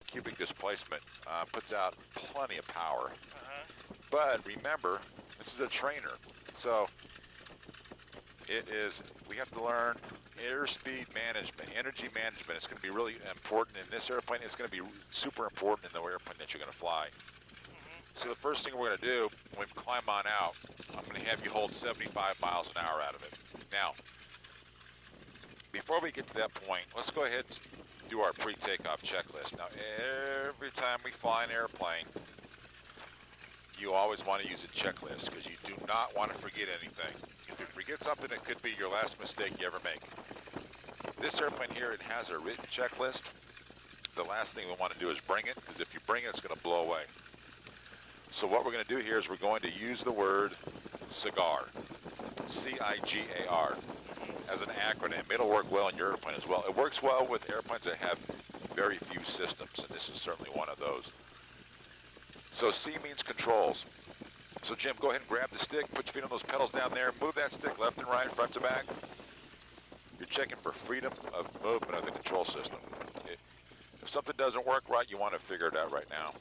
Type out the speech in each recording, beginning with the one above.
cubic displacement, puts out plenty of power. But remember, this is a trainer, so we have to learn airspeed management, energy management. It's going to be really important in this airplane. It's going to be super important in the airplane that you're going to fly. So the first thing we're going to do when we climb on out, I'm going to have you hold 75 miles an hour out of it. Now, before we get to that point, let's go ahead and do our pre-takeoff checklist. Now, every time we fly an airplane, you always want to use a checklist because you do not want to forget anything. If you forget something, it could be your last mistake you ever make. This airplane here, it has a written checklist. The last thing we want to do is bring it, because if you bring it, it's going to blow away. So what we're going to do here is we're going to use the word cigar, C-I-G-A-R, as an acronym. It'll work well in your airplane as well. It works well with airplanes that have very few systems, and this is certainly one of those. So C means controls. So Jim, go ahead and grab the stick, put your feet on those pedals down there, move that stick left and right, front to back. You're checking for freedom of movement of the control system. If something doesn't work right, you want to figure it out right now.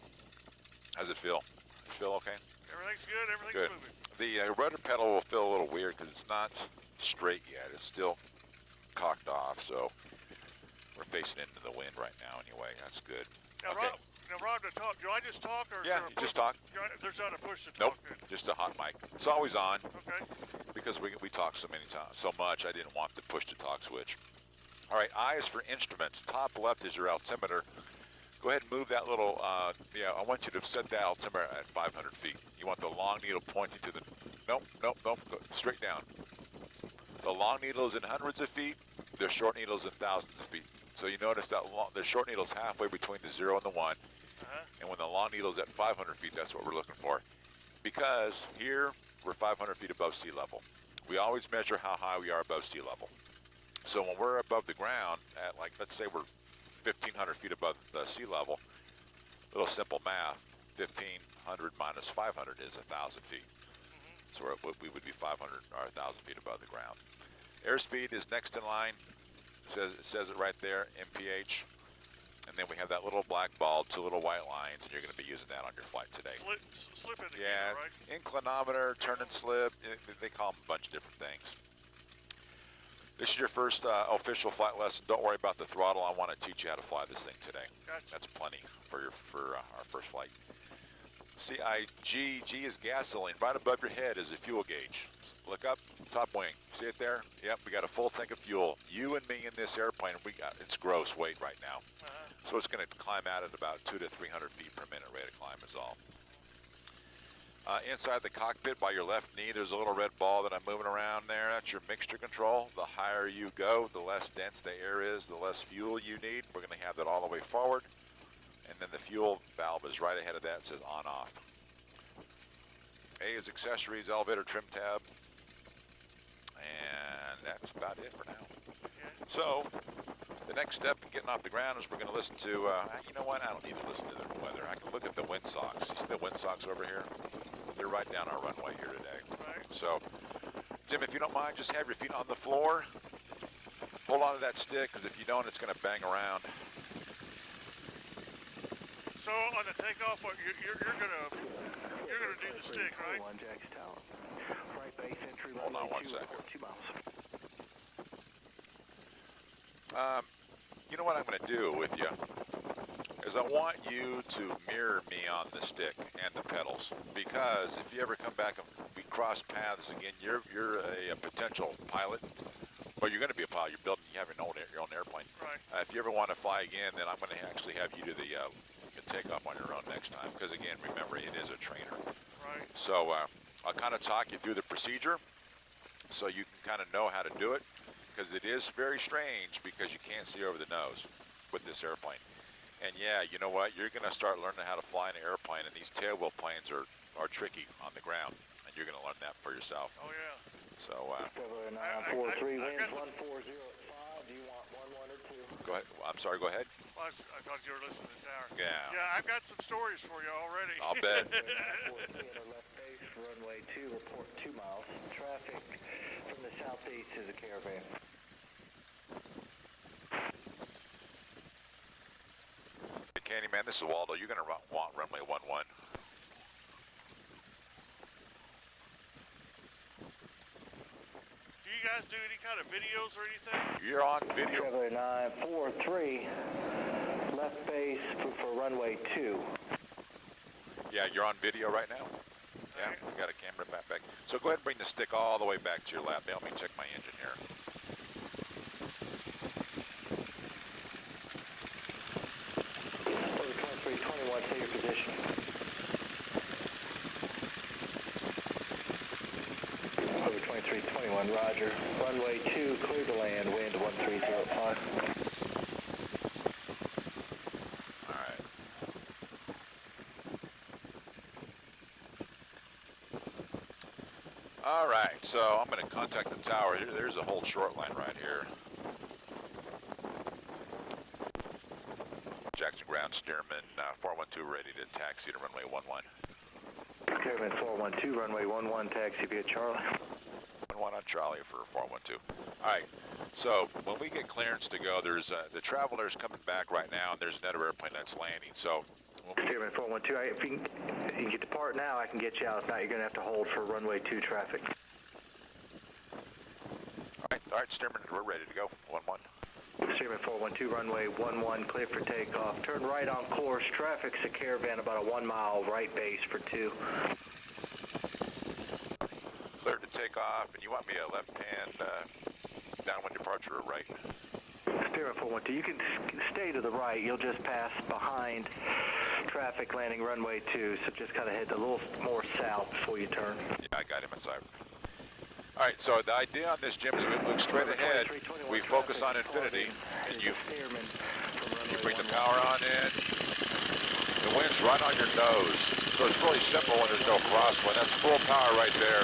How's it feel? You feel okay? Everything's good, everything's moving. The rudder pedal will feel a little weird because it's not straight yet. It's still cocked off, so we're facing into the wind right now anyway. That's good. Now, Okay. Rob, to talk, do I just talk or? Yeah, you just talk. There's not a push to Nope, talk then? just a hot mic. It's always on. Okay. Because we talk so many times, so much, I didn't want the push to talk switch. All right, I is for instruments. Top left is your altimeter. Go ahead and move that little, I want you to set that altimeter at 500 feet. You want the long needle pointing to the, nope, go straight down. The long needle is in hundreds of feet, the short needle is in thousands of feet. So you notice that the short needle is halfway between the 0 and the 1. And when the long needle is at 500 feet, that's what we're looking for. Because here, we're 500 feet above sea level. We always measure how high we are above sea level. So when we're above the ground at, like, let's say we're 1,500 feet above the sea level, little simple math, 1,500 minus 500 is 1,000 feet. So we would be 500 or 1,000 feet above the ground. Airspeed is next in line. It says it right there, MPH. And then we have that little black ball, 2 little white lines, and you're going to be using that on your flight today. Slip indicator, yeah, right? Inclinometer, turn and slip, they call them a bunch of different things. This is your first official flight lesson. Don't worry about the throttle. I want to teach you how to fly this thing today. Gotcha. That's plenty for our first flight. C-I-G, G is gasoline. Right above your head is a fuel gauge. Look up, top wing. See it there? Yep, we got a full tank of fuel. You and me in this airplane, it's gross weight right now. So it's going to climb out at about 200 to 300 feet per minute rate of climb is all. Inside the cockpit by your left knee, there's a little red ball that I'm moving around there. That's your mixture control. The higher you go, the less dense the air is, the less fuel you need. We're going to have that all the way forward. And then the fuel valve is right ahead of that. It says on off. A is accessories, elevator trim tab. And that's about it for now. So the next step in getting off the ground is we're going to listen to, you know what, I don't need to listen to the weather. I can look at the wind socks. You see the wind socks over here? They're right down our runway here today. Right. So, Jim, if you don't mind, just have your feet on the floor. Hold on to that stick, because if you don't, it's going to bang around. So on the takeoff, what you're gonna do the stick, right? Hold on 1 second. You know what I'm going to do with you is I want you to mirror me on the stick and the pedals, because if you ever come back and we cross paths again, you're a potential pilot. Well, you're going to be a pilot. You have your own airplane. Right. If you ever want to fly again, then I'm going to actually have you do the takeoff on your own next time, because again, remember, it is a trainer. Right. So I'll kind of talk you through the procedure so you can kind of know how to do it, because it is very strange because you can't see over the nose with this airplane. And yeah, you know what? You're going to start learning how to fly an airplane, and these tailwheel planes are tricky on the ground, and you're going to learn that for yourself. Oh yeah. So 943 winds 140 at 5. Do you want 1, 1, or 2? go ahead. I'm sorry. Go ahead. Well, I thought you were listening to Tower. Yeah. Yeah, I've got some stories for you already. I'll bet. 14 at our left base, runway 2, report 2 miles. Traffic from the southeast is a caravan. Candyman, this is Waldo. You're going to want runway 11. Do you guys do any kind of videos or anything? You're on video. Traveler 943, left base for runway 2. Yeah, you're on video right now? Yeah, we got a camera back. So go ahead and bring the stick all the way back to your lap. Help me check my engine here. Over 2321, stay your position. Over 2321, roger. Runway 2, clear to land, wind 1305. All right, so I'm going to contact the tower. There's a whole short line right here. Jackson Ground, Stearman, 412 ready to taxi to runway 11. Stearman 412, runway 11, taxi via Charlie. 11 on Charlie for 412. All right, so when we get clearance to go, there's the Traveler's coming back right now, and there's another airplane that's landing. So Stearman 412, if you can get the part now, I can get you out. If not, you're going to have to hold for runway 2 traffic. All right, Stearman, we're ready to go. 11. Stearman 412, runway 11, clear for takeoff. Turn right on course. Traffic's a caravan about a 1 mile right base for 2. Cleared to take off, and you want me a left-hand downwind departure or right? Stearman 412, you can stay to the right. You'll just pass behind traffic landing runway 2, so just kind of head a little more south before you turn. Yeah, I got him inside. All right, so the idea on this, Jim, is we look straight ahead, we focus on infinity, and you bring the power on in, the wind's right on your nose, so it's really simple when there's no crosswind. That's full power right there.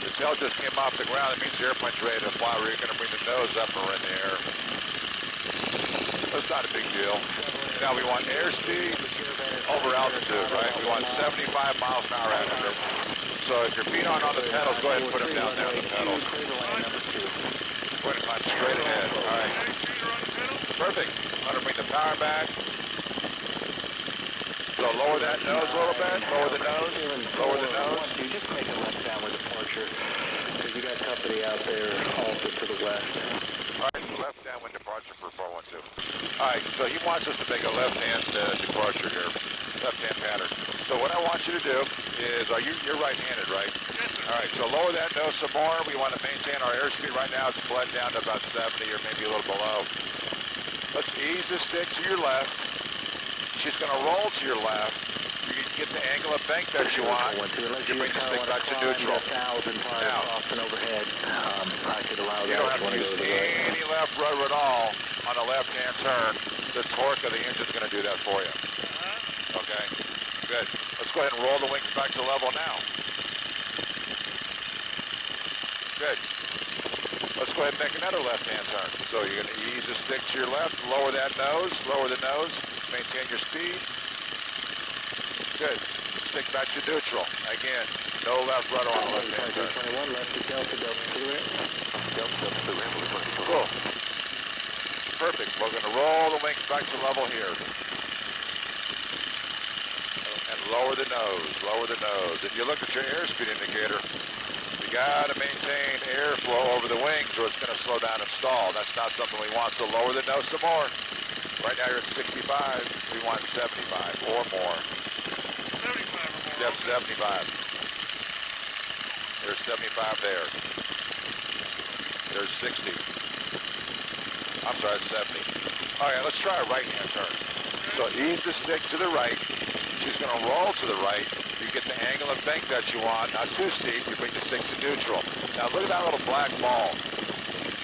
The tail just came off the ground, it means the airplane's ready to fly, where you're going to bring the nose up or in the air. That's not a big deal. Now we want airspeed over altitude, right? We want 75 miles an hour altitude. So if your feet aren't on the pedals, go ahead and put them down there on the pedals. Go ahead and climb straight ahead. All right. Perfect. I'm going to bring the power back. So lower that nose a little bit. Lower the nose. Lower the nose. You just make a left downward departure because you got company out there also to the west. All right, left downwind departure for 412. All right, so he wants us to make a left-hand departure here. Left-hand pattern. So what I want you to do is, you're right-handed, right? Yes, sir. All right, so lower that nose some more. We want to maintain our airspeed right now. It's bled down to about 70 or maybe a little below. Let's ease the stick to your left. She's going to roll to your left. You can get the angle of bank that you want. You bring the stick back to neutral. Now, overhead. I could allow you don't have to use any left rudder at all on a left-hand turn. The torque of the engine's going to do that for you. Okay, good. Let's go ahead and roll the wings back to level now. Good. Let's go ahead and make another left-hand turn. So you're going to ease the stick to your left, lower that nose, lower the nose, maintain your speed. Good. Stick back to neutral. Again, no left rudder on the left-hand turn. 21, left to Delta, Delta to the rim. Delta to the rim. Cool. Perfect. We're going to roll the wings back to level here. And lower the nose, lower the nose. If you look at your airspeed indicator, you got to maintain airflow over the wings or it's going to slow down and stall. That's not something we want, so lower the nose some more. Right now you're at 65. We want 75 or more. 75 or more. Yep, 75. There's 75 there. There's 60. I'm sorry, it's 70. All right, let's try a right-hand turn. So ease the stick to the right. She's going to roll to the right. You get the angle of bank that you want. Not too steep. You bring the stick to neutral. Now look at that little black ball.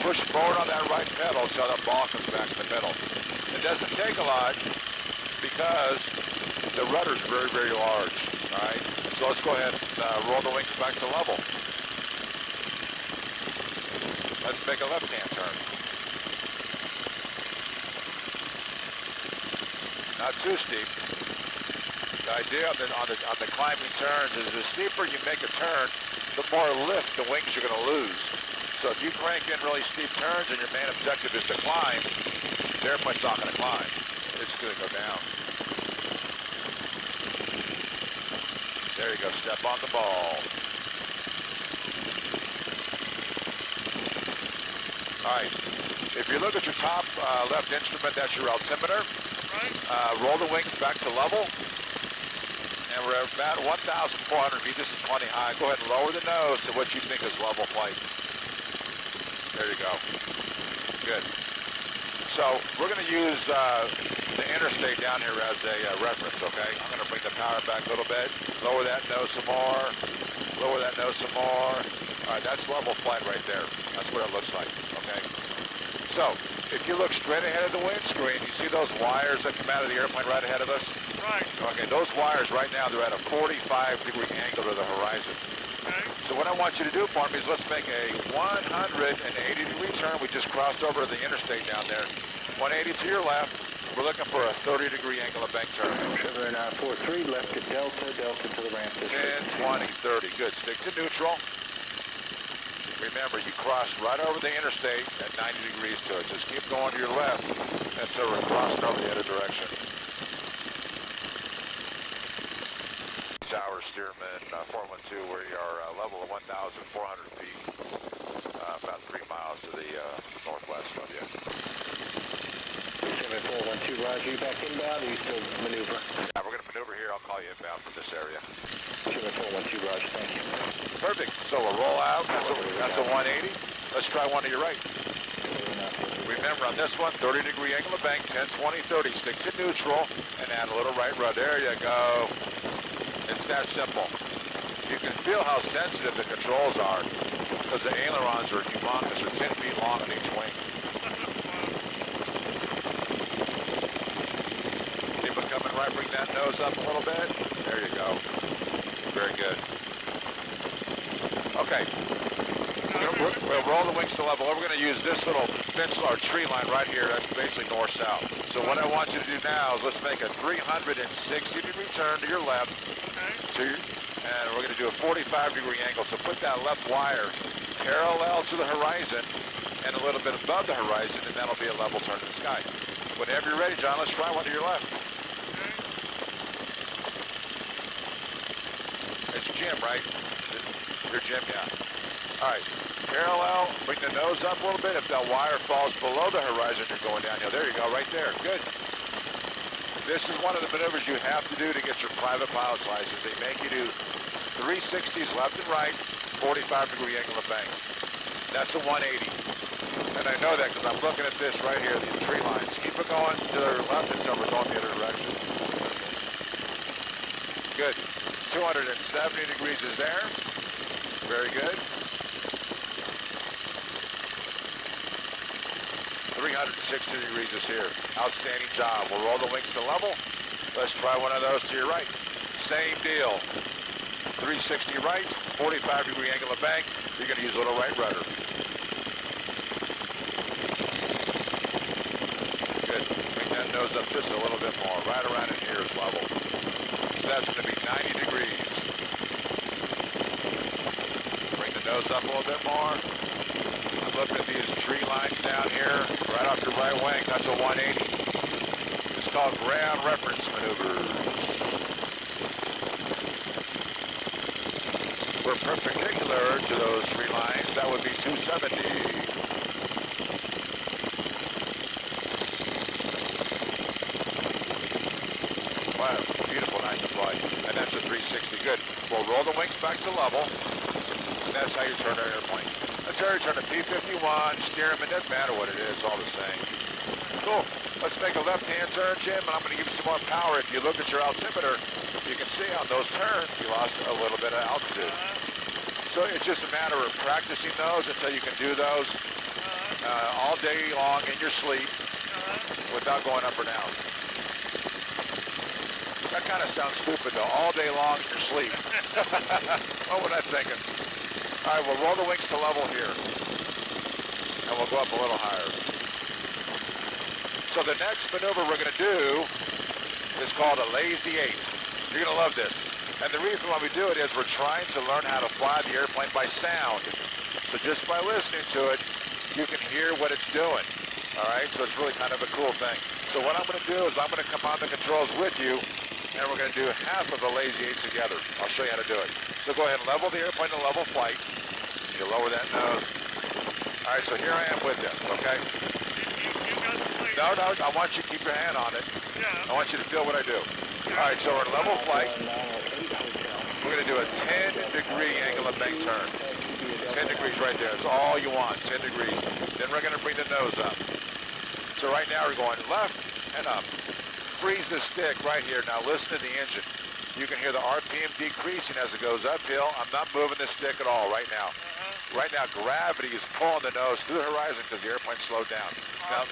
Push forward on that right pedal until that ball comes back to the middle. It doesn't take a lot because the rudder's very, very large. All right. So let's go ahead and roll the wings back to level. Let's make a left-hand turn. Not too steep. The idea on the climbing turns is the steeper you make a turn, the more lift the wings you're going to lose. So if you crank in really steep turns and your main objective is to climb, the airplane's not going to climb. going to go down. There you go, step on the ball. All right, if you look at your top left instrument, that's your altimeter. Right. Roll the wings back to level. And we're at about 1,400 feet. This is plenty high. Go ahead and lower the nose to what you think is level flight. There you go. Good. So we're going to use the interstate down here as a reference, okay? I'm going to bring the power back a little bit. Lower that nose some more. Lower that nose some more. All right, that's level flight right there. That's what it looks like, okay? So if you look straight ahead of the windscreen, you see those wires that come out of the airplane right ahead of us? Right. Okay, those wires right now, they're at a 45-degree angle to the horizon. Okay. So what I want you to do for me is let's make a 180-degree turn. We just crossed over the interstate down there. 180 to your left. We're looking for a 30-degree angle of bank turn. Sugar 943, left to Delta, Delta to the ramp. 10, 20, 30. Good. Stick to neutral. Remember, you crossed right over the interstate at 90 degrees to it. Just keep going to your left until we're crossing over the other direction. Tower, Stearman, 412, where you are level of 1,400 feet, about 3 miles to the northwest of you. 7412, roger, you back inbound, or you still maneuver? Yeah, we're going to maneuver here. I'll call you inbound from this area. 7412, roger, thank you. Perfect. So we'll roll out. That's a 180. Let's try one to your right. Remember on this one, 30-degree angle of bank, 10, 20, 30. Stick to neutral and add a little right rudder. There you go. It's that simple. You can feel how sensitive the controls are because the ailerons are humongous. They're 10 feet long on each wing. Keep it coming right. Bring that nose up a little bit. There you go. Very good. Okay. We'll roll the wings to level. We're going to use this little fence or tree line right here. That's basically north-south. So what I want you to do now is let's make a 360-degree turn to your left. Okay. And we're going to do a 45-degree angle. So put that left wire parallel to the horizon and a little bit above the horizon, and that'll be a level turn to the sky. Whenever you're ready, John, let's try one to your left. Okay. It's Jim, right? You're Jim, yeah. All right, parallel, bring the nose up a little bit. If that wire falls below the horizon, you're going downhill. There you go, right there, good. This is one of the maneuvers you have to do to get your private pilot's license. They make you do 360s left and right, 45-degree angle of bank. That's a 180. And I know that because I'm looking at this right here, these tree lines. Keep it going to the left until we're going the other direction. Good. 270 degrees is there. Very good. 360 degrees is here. Outstanding job. We'll roll the wings to level. Let's try one of those to your right. Same deal. 360 right, 45-degree angle of bank. You're going to use a little right rudder. Good. Bring that nose up just a little bit more. Right around in here is level. So that's going to be 90 degrees. Bring the nose up a little bit more. I'm looking at these tree lines down here, right off your right wing. That's a 180. It's called ground reference maneuvers. For perpendicular to those tree lines, that would be 270. Wow, beautiful night to fly. And that's a 360. Good. We'll roll the wings back to level. And that's how you turn our airplane. That's how you turn a P-51, Stearman, doesn't matter what it is, all the same. Cool. Let's make a left-hand turn, Jim, and I'm going to give you some more power. If you look at your altimeter, you can see on those turns, you lost a little bit of altitude. So it's just a matter of practicing those until you can do those all day long in your sleep without going up or down. That kind of sounds stupid, though. All day long in your sleep. What was I thinking? All right, we'll roll the wings to level here. And we'll go up a little higher. So the next maneuver we're going to do is called a lazy 8. You're going to love this. And the reason why we do it is we're trying to learn how to fly the airplane by sound. So just by listening to it, you can hear what it's doing. All right, so it's really kind of a cool thing. So what I'm going to do is I'm going to come on the controls with you, and we're going to do half of a lazy 8 together. I'll show you how to do it. So go ahead and level the airplane to level flight. You lower that nose. All right, so here I am with you, okay? You got the plane. No, I want you to keep your hand on it. Yeah. I want you to feel what I do. All right, so we're in level flight. We're going to do a 10-degree angle of bank turn. 10 degrees right there. That's all you want, 10 degrees. Then we're going to bring the nose up. So right now we're going left and up. Freeze the stick right here. Now listen to the engine. You can hear the RPM decreasing as it goes uphill. I'm not moving the stick at all right now. Right now, gravity is pulling the nose through the horizon because the airplane slowed down.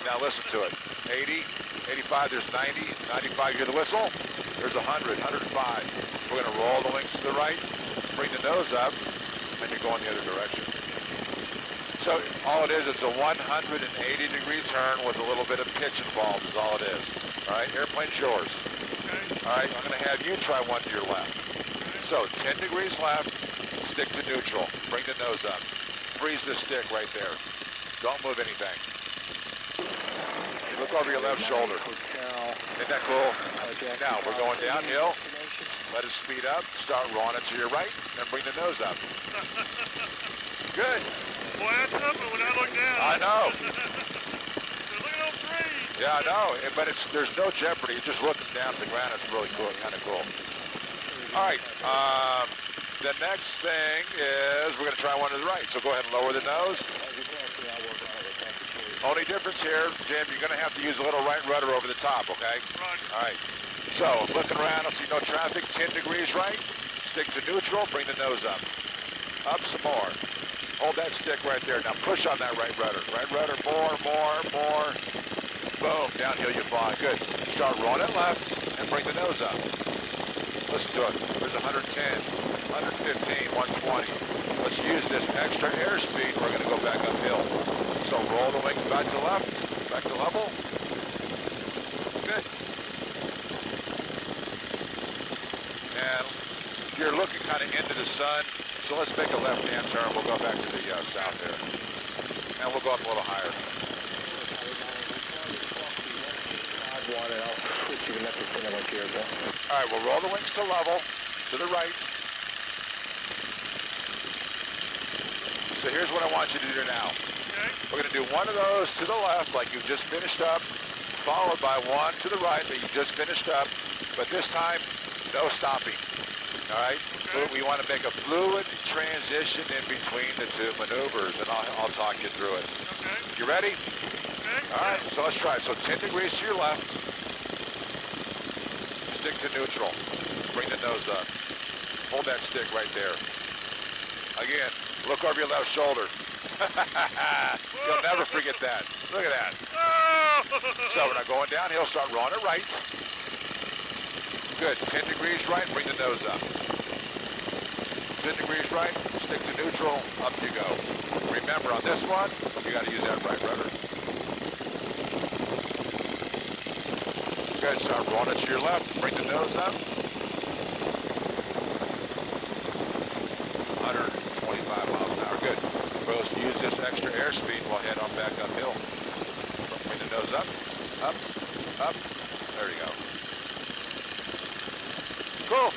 Now listen to it. 80, 85, there's 90, 95, you hear the whistle? There's 100, 105. We're going to roll the wings to the right, bring the nose up, and you're going the other direction. So all it is, it's a 180-degree turn with a little bit of pitch involved is all it is. All right, airplane's yours. Okay. All right, I'm going to have you try one to your left. So 10 degrees left, stick to neutral. Bring the nose up. Freeze the stick right there. Don't move anything. Look over your left shoulder. Isn't that cool? Now, we're going downhill. Let it speed up. Start rolling it to your right, and bring the nose up. Good. Boy, that's something when I look down. I know. Look at those trees. Yeah, I know. But there's no jeopardy. You're just looking down at the ground. It's really cool. Kind of cool. All right. The next thing is we're going to try one to the right. So go ahead and lower the nose. Only difference here, Jim, you're going to have to use a little right rudder over the top, okay? Roger. All right. So looking around, I see no traffic. 10 degrees right. Stick to neutral. Bring the nose up. Up some more. Hold that stick right there. Now push on that right rudder. Right rudder. More. Boom. Downhill you fly. Good. Start rolling it left and bring the nose up. Listen to it. There's 110, 115, 120. Let's use this extra airspeed. We're going to go back uphill. So roll the wings back to left, back to level. Good. And you're looking kind of into the sun. So let's make a left-hand turn. We'll go back to the south here. And we'll go up a little higher. All right, we'll roll the wings to level, to the right. So here's what I want you to do now. Okay. We're going to do one of those to the left, like you just finished up, followed by one to the right that you just finished up, but this time, no stopping. All right? Okay. We want to make a fluid transition in between the two maneuvers, and I'll talk you through it. Okay. You ready? Okay. All right, so let's try. So 10 degrees to your left. Stick to neutral. Bring the nose up. Hold that stick right there. Again, look over your left shoulder. You'll never forget that. Look at that. So we're not going downhill. Start rolling it right. Good. 10 degrees right. Bring the nose up. 10 degrees right. Stick to neutral. Up you go. Remember, on this one, you got to use that right rudder. Good. Start rolling it to your left. Bring the nose up. 125 miles an hour. Good. We'll use this extra airspeed. We'll head on back uphill. Bring the nose up. Up. There you go. Cool.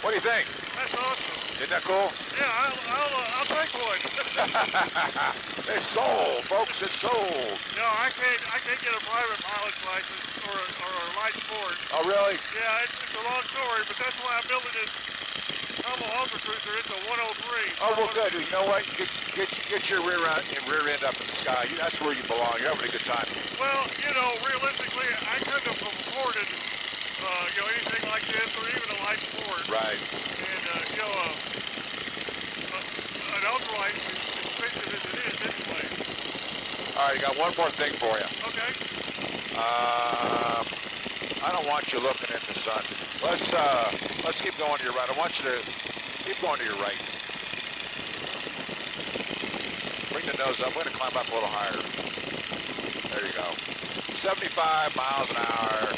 What do you think? That's awesome. Isn't that cool? Yeah, I'll take one. It's sold, folks. It's sold. No, I can't get a private pilot's license or a light sport. Oh, really? Yeah, it's a long story, but that's why I'm building this Tomahawk cruiser. It's a 103. Oh, well, good. You know what? Get your rear end up in the sky. That's where you belong. You're having a good time. Well, realistically, I couldn't have afforded, anything like this or even a light sport. Right. And, an ultralight is expensive as it is anyway. All right, I got one more thing for you. Okay. I don't want you looking at the sun. Let's keep going to your right. I want you to keep going to your right. Bring the nose up. We're going to climb up a little higher. There you go. 75 miles an hour.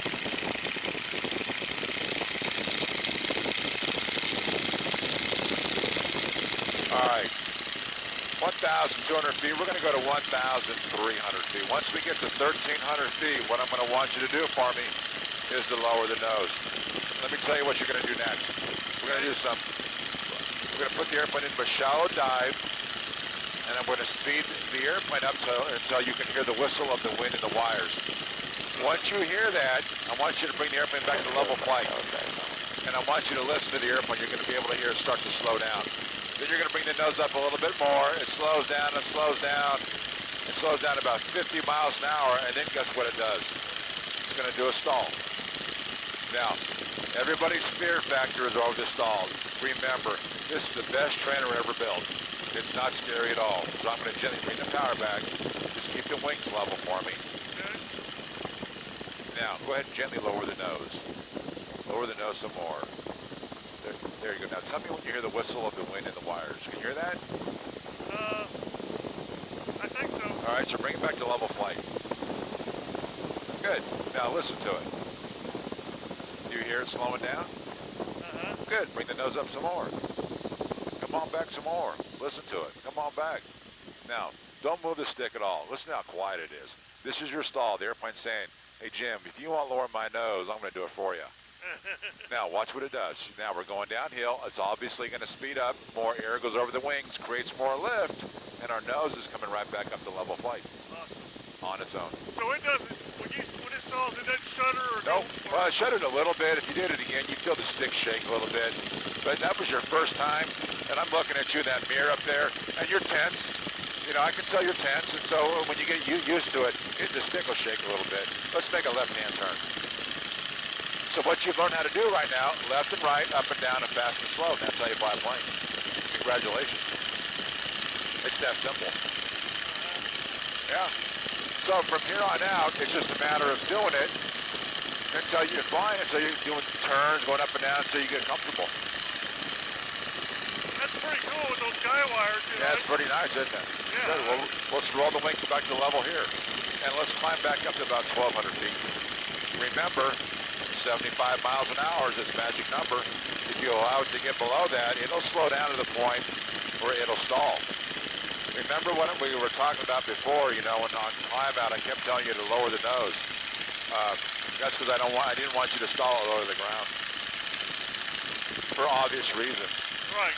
All right. 1,000 1,200 feet. We're going to go to 1,300 feet. Once we get to 1,300 feet, what I'm going to want you to do for me is to lower the nose. Let me tell you what you're going to do next. We're going to do we're going to put the airplane into a shallow dive, and I'm going to speed the airplane up until you can hear the whistle of the wind in the wires. Once you hear that, I want you to bring the airplane back to level flight. And I want you to listen to the airplane. You're going to be able to hear it start to slow down. Then you're going to bring the nose up a little bit more. It slows down and slows down. It slows down about 50 miles an hour, and then guess what it does? It's going to do a stall. Now, everybody's fear factor is over the stall. Remember, this is the best trainer ever built. It's not scary at all. So I'm going to gently bring the power back. Just keep the wings level for me. Now, go ahead and gently lower the nose. Lower the nose some more. There you go. Now, tell me when you hear the whistle of the wind in the wires. Can you hear that? I think so. All right, so bring it back to level flight. Good. Now, listen to it. Do you hear it slowing down? Good. Bring the nose up some more. Come on back some more. Listen to it. Come on back. Now, don't move the stick at all. Listen how quiet it is. This is your stall. The airplane's saying, hey, Jim, if you want to lower my nose, I'm going to do it for you. Now, watch what it does. Now, we're going downhill. It's obviously going to speed up. More air goes over the wings, creates more lift, and our nose is coming right back up to level flight. Awesome. On its own. So it doesn't, when it stalls, it doesn't shudder or Nope. Well, it shuddered a little bit. If you did it again, you feel the stick shake a little bit. But that was your first time, and I'm looking at you in that mirror up there, and you're tense. You know, I can tell you're tense, and so when you get used to it, the stick will shake a little bit. Let's make a left-hand turn. So what you've learned how to do right now, left and right, up and down, and fast and slow. That's how you fly a plane. Congratulations. It's that simple. Yeah. So from here on out, it's just a matter of doing it until you're flying, until you're doing turns, going up and down, until you get comfortable. That's pretty cool with those guy wires. Yeah, it's pretty nice, isn't it? Yeah. Good. Well, let's roll the wings back to level here. And let's climb back up to about 1,200 feet. Remember, 75 miles an hour is its magic number. If you allow it to get below that, it'll slow down to the point where it'll stall. Remember what we were talking about before, you know, when on climb out, I kept telling you to lower the nose. That's because I didn't want you to stall it lower to the ground. For obvious reasons. Right.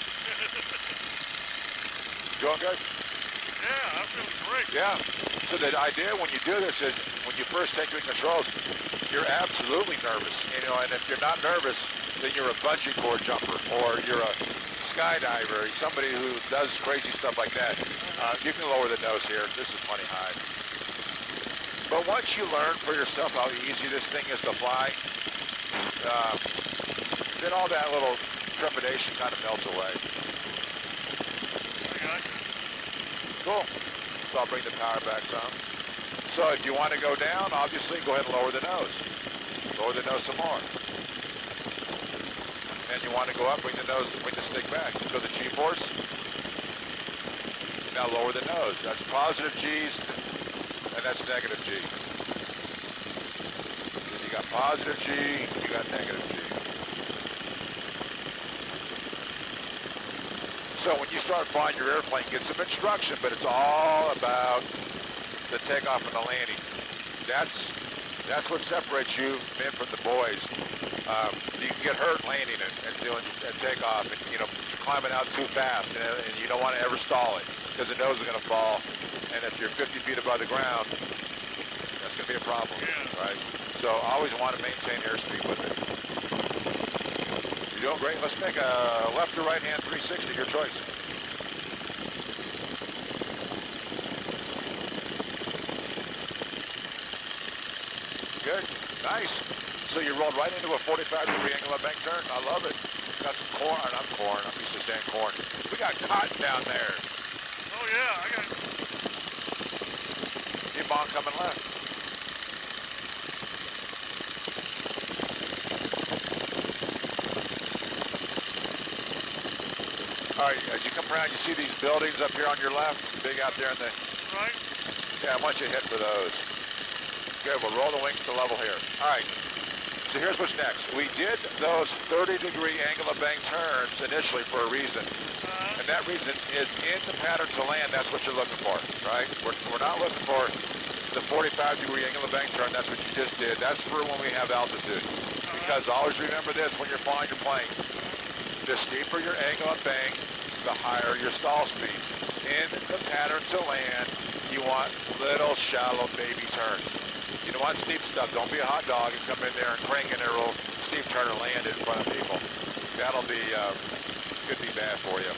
Doing good? Yeah, I'm feeling great. Yeah. So the idea when you do this is, when you first take the controls, you're absolutely nervous. You know, and if you're not nervous, then you're a bungee cord jumper, or you're a skydiver, somebody who does crazy stuff like that. You can lower the nose here. This is plenty high. But once you learn for yourself how easy this thing is to fly, then all that little trepidation kind of melts away. I got you. Cool. So I'll bring the power back some. So if you want to go down, obviously go ahead and lower the nose. Lower the nose some more. And you want to go up, bring the stick back. So the G-force. Now lower the nose. That's positive G's, and that's negative G. Then you got positive G, you got negative G. So when you start flying your airplane, get some instruction, but it's all about the takeoff and the landing. That's what separates you men from the boys. You can get hurt landing it and doing a takeoff, and you know, climbing out too fast, and you don't want to ever stall it because the nose is going to fall. And if you're 50 feet above the ground, that's going to be a problem, right? So I always want to maintain airspeed with it. You're doing great. Let's make a left or right hand 360, your choice. Good, nice. So you rolled right into a 45-degree angle of bank turn. I love it. Got some corn. I'm corn. I'm used to saying corn. We got cotton down there. Oh yeah, I got it. Keep on coming left. All right, as you come around, you see these buildings up here on your left, big out there in the... Right. Yeah, I want you to hit for those. Good, we'll roll the wings to level here. All right, so here's what's next. We did those 30-degree angle of bank turns initially for a reason. And that reason is in the pattern to land, that's what you're looking for, right? We're not looking for the 45-degree angle of bank turn. That's what you just did. That's for when we have altitude. Because always remember this when you're flying your plane. The steeper your angle of bank, the higher your stall speed. In the pattern to land, you want little shallow baby turns. You don't want steep stuff. Don't be a hot dog and come in there and crank in a real steep turn and land in front of people. That'll be, could be bad for you.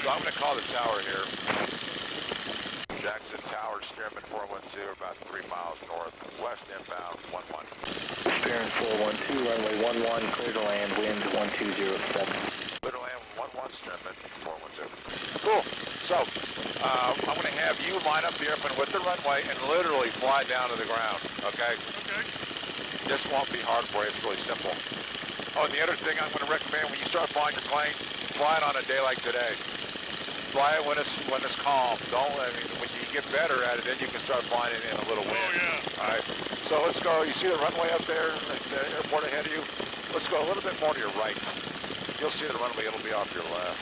So I'm going to call the tower here. Jackson Tower, Stearman 412, about 3 miles northwest, inbound 11. Stearman 412, runway 11, clear to land, wind 1207. Clear to land 11, Stearman 412. Cool. So, I'm going to have you line up the airplane with the runway and literally fly down to the ground, okay? Okay. This won't be hard for you. It's really simple. Oh, and the other thing I'm going to recommend, when you start flying your plane, fly it on a day like today. Fly it when it's calm. When you get better at it, then you can start flying it in a little wind. Oh, yeah. All right. So let's go. You see the runway up there at the airport ahead of you? Let's go a little bit more to your right. You'll see the runway. It'll be off your left.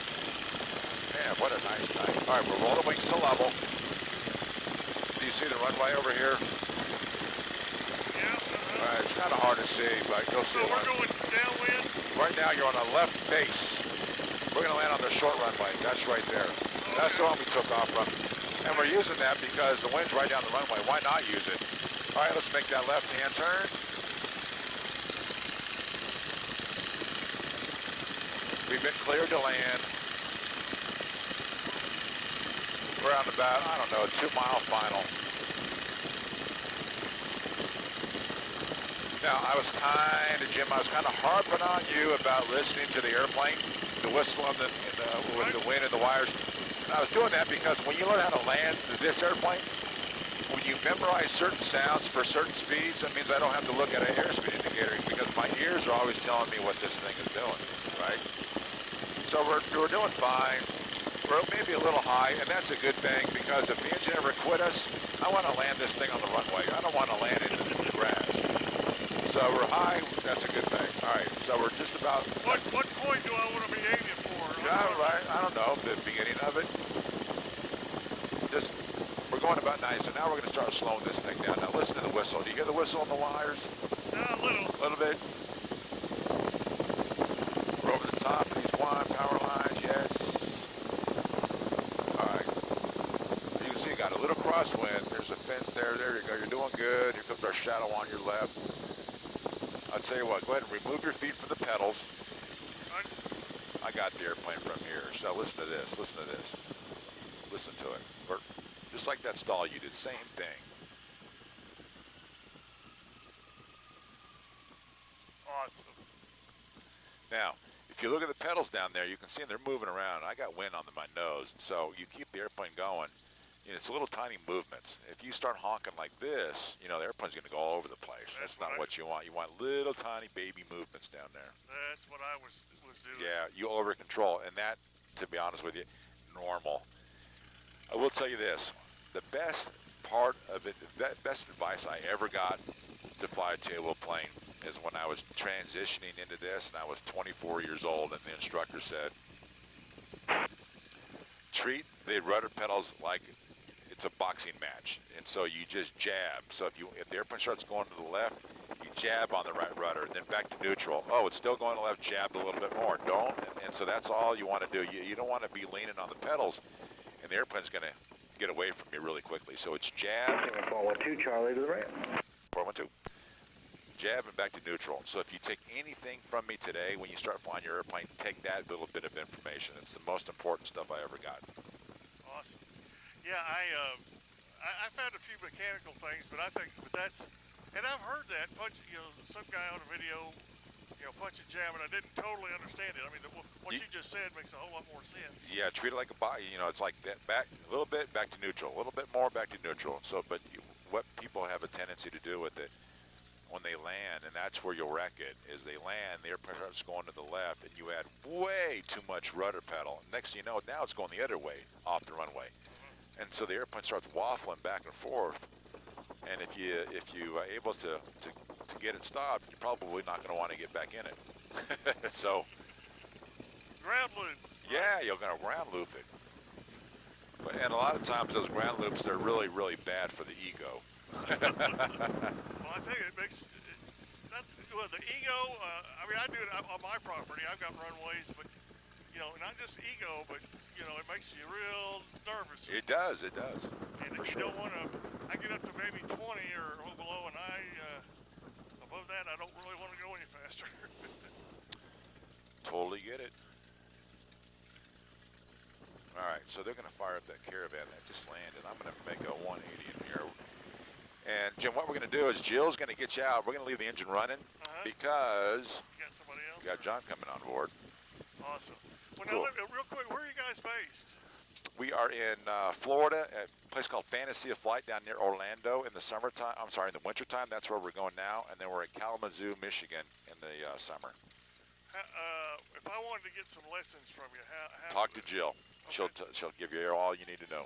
Man, what a nice night. All right, we're rolling wings to level. Do you see the runway over here? Yeah. All right, it's kind of hard to see, but you'll see So the we're runway. going downwind? Right now, you're on a left base. We're going to land on the short runway. That's right there. Okay. That's the one we took off from. And we're using that because the wind's right down the runway. Why not use it? All right, let's make that left-hand turn. We've been cleared to land. We're on about, I don't know, a 2-mile final. Now, Jim, I was kind of harping on you about listening to the airplane, the whistle with the wind and the wires. And I was doing that because when you learn how to land this airplane, when you memorize certain sounds for certain speeds, that means I don't have to look at an airspeed indicator because my ears are always telling me what this thing is doing, right? So we're doing fine. We're maybe a little high, and that's a good thing because if the engine ever quit us, I want to land this thing on the runway. I don't want to land it in the grass. So we're high, that's a good thing. All right, so we're just about... What point do I want to be aiming for? Yeah, right, I don't know, the beginning of it. We're going about 9, so now we're going to start slowing this thing down. Now listen to the whistle. Do you hear the whistle on the wires? Yeah, a little. A little bit. We're over the top of these power lines, yes. All right. You can see you got a little crosswind. There's a fence there. There you go. You're doing good. Here comes our shadow on your left. I'll tell you what, go ahead and remove your feet from the pedals. Right. I got the airplane from here, so listen to this, listen to this. Listen to it. Just like that stall you did, same thing. Awesome. Now, if you look at the pedals down there, you can see they're moving around. I got wind on my nose, so you keep the airplane going. It's little tiny movements. If you start honking like this, the airplane's going to go all over the place. That's not what you want. You want little tiny baby movements down there. That's what I was doing. Yeah, you over control, and that, to be honest with you, normal. I will tell you this: the best part of it, the best advice I ever got to fly a tailwheel plane is when I was transitioning into this, and I was 24 years old, and the instructor said, treat the rudder pedals like it's a boxing match, and so you just jab. So if the airplane starts going to the left, you jab on the right rudder, then back to neutral. Oh, it's still going to the left, jab a little bit more. Don't, and so that's all you want to do. You don't want to be leaning on the pedals, and the airplane's going to get away from you really quickly. So it's jab. 412, Charlie to the right. 412. Jab and back to neutral. So if you take anything from me today, when you start flying your airplane, take that little bit of information. It's the most important stuff I ever got. Awesome. Yeah, I found a few mechanical things, but that's, and I've heard that some guy on a video, punch and jab, and I didn't totally understand it. I mean, what you just said makes a whole lot more sense. Yeah, treat it like a body. It's like that, back a little bit, back to neutral, a little bit more, back to neutral. So, but what people have a tendency to do with it when they land, and that's where you'll wreck it, is they land, the airplane starts going to the left, and you add way too much rudder pedal. Next thing you know, now it's going the other way, off the runway. And so the airplane starts waffling back and forth. And if you are able to get it stopped, you're probably not going to want to get back in it. So, Ground loop. Yeah, you're going to ground loop it. But, and a lot of times those ground loops, they're really, really bad for the ego. Well, I tell you, it makes, well, the ego, I mean, I do it on my property. I've got runways, but, you know, not just ego, but, you know, it makes you real nervous. It does, it does. And For you sure. don't want to, I get up to maybe 20 or below, and above that, I don't really want to go any faster. Totally get it. All right, so they're going to fire up that Caravan that just landed. I'm going to make a 180 in here. And Jim, what we're going to do is Jill's going to get you out. We're going to leave the engine running because You got somebody else? we got John coming on board. Awesome. Well, Cool. now, real quick, where are you guys based? We are in Florida at a place called Fantasy of Flight down near Orlando in the summertime. I'm sorry, in the wintertime. That's where we're going now. And then we're at Kalamazoo, Michigan in the summer. If I wanted to get some lessons from you, how Talk to Jill. Okay. She'll give you all you need to know.